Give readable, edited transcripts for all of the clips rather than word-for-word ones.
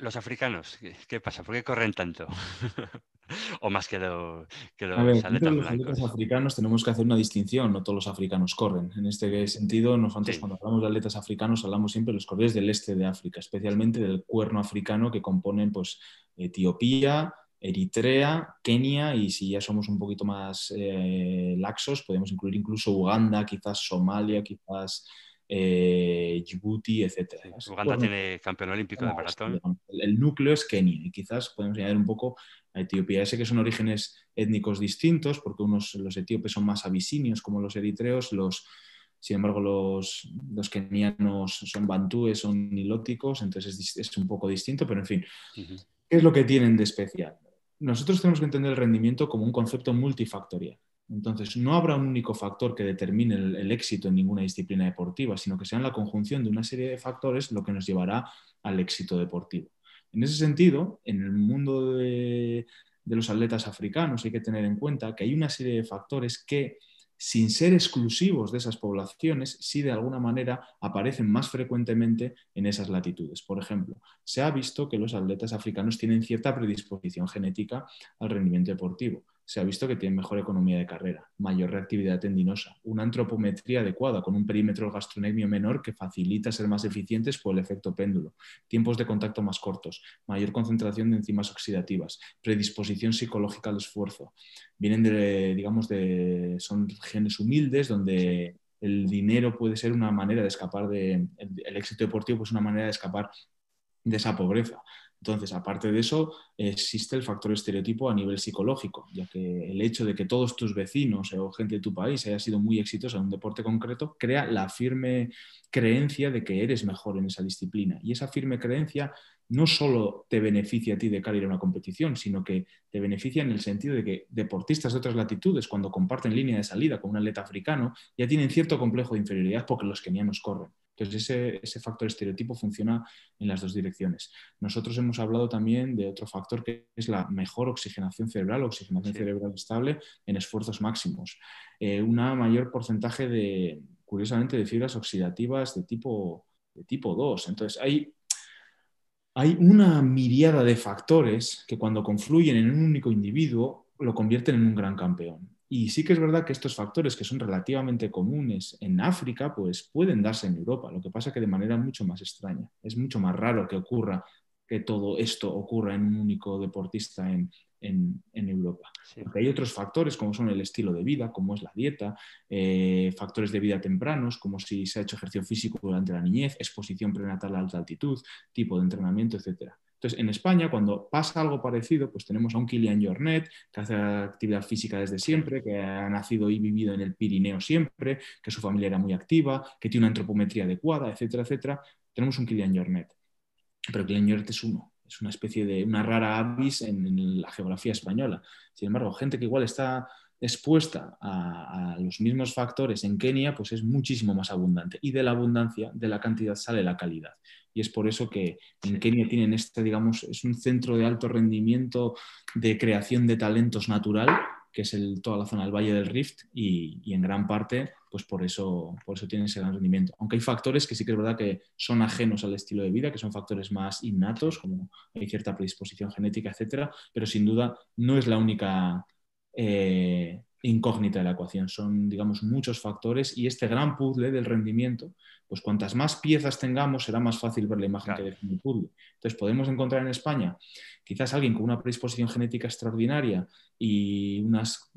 Los africanos, ¿qué pasa? ¿Por qué corren tanto? O más que A ver, los dentro de atletas los atletas blancos. africanos tenemos que hacer una distinción, no todos los africanos corren. En este sentido, nosotros Sí, cuando hablamos de atletas africanos hablamos siempre de los corredores del este de África, especialmente del cuerno africano que componen pues, Etiopía, Eritrea, Kenia y si ya somos un poquito más laxos, podemos incluir incluso Uganda, quizás Somalia, quizás Djibouti, etcétera. sí. Es el Uganda cuerno tiene campeón olímpico de este, maratón. digamos. El núcleo es Kenia y quizás podemos añadir un poco a Etiopía. Sé que son orígenes étnicos distintos porque los etíopes son más abisinios como los eritreos, sin embargo los kenianos son bantúes, son nilóticos, entonces es un poco distinto, pero en fin, Ujú. ¿qué es lo que tienen de especial? Nosotros tenemos que entender el rendimiento como un concepto multifactorial. Entonces, no habrá un único factor que determine el éxito en ninguna disciplina deportiva, sino que sea la conjunción de una serie de factores lo que nos llevará al éxito deportivo. En ese sentido, en el mundo de los atletas africanos hay que tener en cuenta que hay una serie de factores que, sin ser exclusivos de esas poblaciones, sí de alguna manera aparecen más frecuentemente en esas latitudes. Por ejemplo, se ha visto que los atletas africanos tienen cierta predisposición genética al rendimiento deportivo. Se ha visto que tienen mejor economía de carrera, mayor reactividad tendinosa, una antropometría adecuada con un perímetro gastrocnemio menor que facilita ser más eficientes por el efecto péndulo, tiempos de contacto más cortos, mayor concentración de enzimas oxidativas, predisposición psicológica al esfuerzo. Vienen son genes humildes donde el dinero puede ser una manera de escapar el éxito deportivo, pues una manera de escapar de esa pobreza. Entonces, aparte de eso, existe el factor estereotipo a nivel psicológico, ya que el hecho de que todos tus vecinos o gente de tu país haya sido muy exitosa en un deporte concreto crea la firme creencia de que eres mejor en esa disciplina. Y esa firme creencia no solo te beneficia a ti de cara a ir a una competición, sino que te beneficia en el sentido de que deportistas de otras latitudes, cuando comparten línea de salida con un atleta africano, ya tienen cierto complejo de inferioridad porque los kenianos corren. Entonces, ese factor estereotipo funciona en las dos direcciones. Nosotros hemos hablado también de otro factor que es la mejor oxigenación Sí. cerebral estable en esfuerzos máximos. Una mayor porcentaje curiosamente, de fibras oxidativas de tipo 2. Entonces, hay una miriada de factores que cuando confluyen en un único individuo lo convierten en un gran campeón. Y sí que es verdad que estos factores que son relativamente comunes en África, pues pueden darse en Europa. Lo que pasa que de manera mucho más extraña. Es mucho más raro que todo esto ocurra en un único deportista en Europa. Sí. Porque hay otros factores como son el estilo de vida, como es la dieta, factores de vida tempranos, como si se ha hecho ejercicio físico durante la niñez, exposición prenatal a alta altitud, tipo de entrenamiento, etcétera. Entonces, en España, cuando pasa algo parecido, pues tenemos a un Kilian Jornet que hace actividad física desde Sí. siempre, que ha nacido y vivido en el Pirineo siempre, que su familia era muy activa, que tiene una antropometría adecuada, etcétera, etcétera. Tenemos un Kilian Jornet, pero Kilian Jornet es una especie de una rara avis en la geografía española. Sin embargo, gente que igual está expuesta a los mismos factores en Kenia, pues es muchísimo más abundante. Y de la abundancia, de la cantidad, sale la calidad. Y es por eso que en Sí. Kenia tienen digamos, es un centro de alto rendimiento de creación de talentos natural, que es toda la zona del Valle del Rift, y en gran parte, pues por eso tienen ese gran rendimiento. Aunque hay factores que sí que es verdad que son ajenos al estilo de vida, que son factores más innatos, Sí. como hay cierta predisposición genética, etcétera, pero sin duda no es la única incógnita de la ecuación. Son, digamos, muchos factores y este gran puzzle del rendimiento, pues cuantas más piezas tengamos, será más fácil ver la imagen que Claro. define el puzzle. Entonces, podemos encontrar en España quizás alguien con una predisposición genética extraordinaria y unas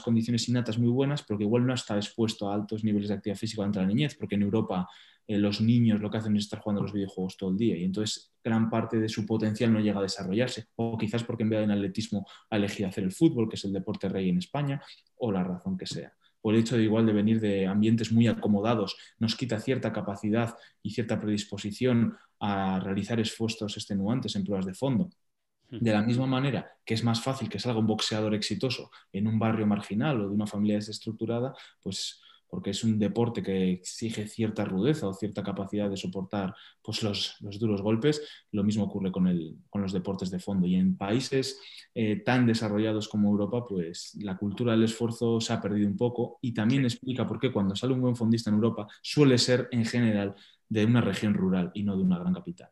condiciones innatas muy buenas, pero que igual no está expuesto a altos niveles de actividad física durante la niñez, porque en Europa los niños lo que hacen es estar jugando a los videojuegos todo el día y entonces gran parte de su potencial no llega a desarrollarse, o quizás porque en vez de en atletismo ha elegido hacer el fútbol, que es el deporte rey en España, o la razón que sea. O el hecho de igual de venir de ambientes muy acomodados nos quita cierta capacidad y cierta predisposición a realizar esfuerzos extenuantes en pruebas de fondo. De Ujú. la misma manera que es más fácil que salga un boxeador exitoso en un barrio marginal o de una familia desestructurada, pues porque es un deporte que exige cierta rudeza o cierta capacidad de soportar pues, los duros golpes, lo mismo ocurre con los deportes de fondo. Y en países tan desarrollados como Europa, pues la cultura del esfuerzo se ha perdido un poco y también Sí. explica por qué cuando sale un buen fondista en Europa suele ser en general de una región rural y no de una gran capital.